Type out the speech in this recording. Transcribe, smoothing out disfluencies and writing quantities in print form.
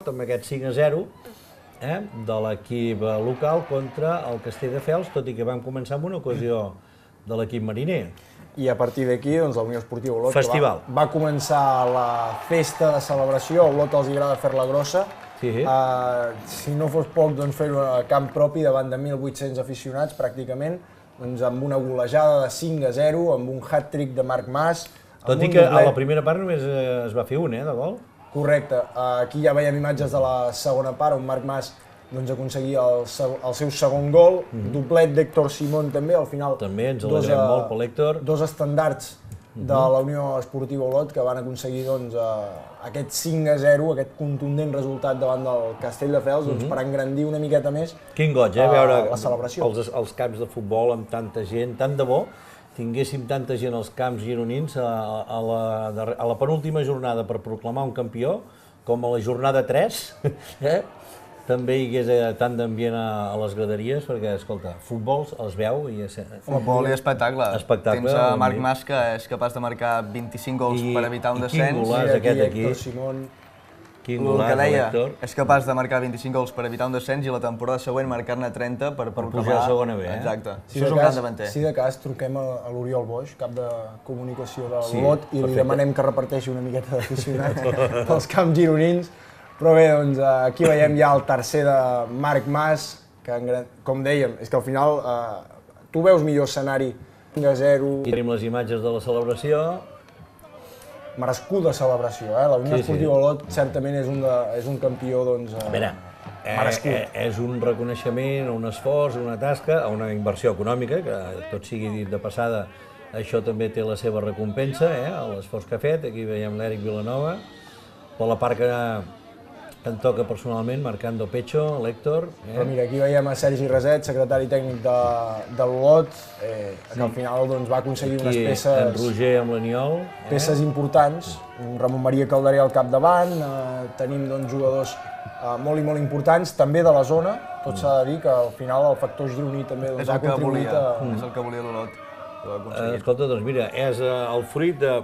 Olot amb aquest 5-0 de l'equip local contra el Castelldefels, tot i que vam començar amb una ocasió de l'equip mariner. I a partir d'aquí, doncs, la Unió Esportiva Olot Festival. va començar la festa de celebració. A Olot els agrada fer-la grossa. Sí. Si no fos poc, doncs, fer-ho a camp propi davant de 1.800 aficionats, pràcticament, doncs, amb una golejada de 5-0, amb un hat-trick de Marc Mas. Tot i que a la primera part només es va fer un, de gol. Correcte. Aquí ja veiem imatges de la segona part, on Marc Mas aconseguia el seu segon gol, doblet d'Héctor Simón també, al final també ens alegrem molt per l'Héctor. Dos estandards de la Unió Esportiva Olot que van aconseguir aquest 5-0, aquest contundent resultat davant del Castelldefels per engrandir una miqueta més Quin goig, veure la celebració. Els camps de futbol amb tanta gent, tant de bo tinguéssim tanta gent als camps gironins a la penúltima jornada per proclamar un campió, com a la jornada 3, també hi hagués tant d'ambient a les graderies, perquè, escolta, futbols es veu i... Futbol i espectacle. Espectacle. Tens Marc Mas, que és capaç de marcar 25 gols per evitar un descens. Quin golaç aquest aquí. Héctor Simón. Quin golaç, l'Héctor. És capaç de marcar 25 gols per evitar un descens i la temporada següent marcar-ne 30 per pujar a segona B. Exacte. Això és un gran davanter. Si de cas, truquem a l'Oriol Boix, cap de comunicació de l'Olot, i li demanem que reparteixi una miqueta d'aficionats pels camps gironins. Però bé, doncs aquí veiem ja el tercer de Marc Mas, que com dèiem, és que al final tu veus millor escenari 5-0. I tenim les imatges de la celebració. Merescuda celebració, la Unió Esportiva Olot certament és un campió, doncs, merescut. És un reconeixement, un esforç, una tasca, una inversió econòmica, que tot sigui dit de passada, això també té la seva recompensa, l'esforç que ha fet. Aquí veiem l'Eric Vilanova, per la part que em toca personalment, marcando pecho, l'Héctor. Però mira, aquí veiem a Sergi Reset, secretari tècnic de l'Olot, que al final va aconseguir unes peces... Aquí en Roger amb l'Aniol. Peces importants, Ramon Maria Calderer al capdavant, tenim jugadors molt i molt importants, també de la zona. Tot s'ha de dir que al final el factor gironí també ha contribuït a... És el que volia l'Olot. Escolta, doncs mira, és el fruit de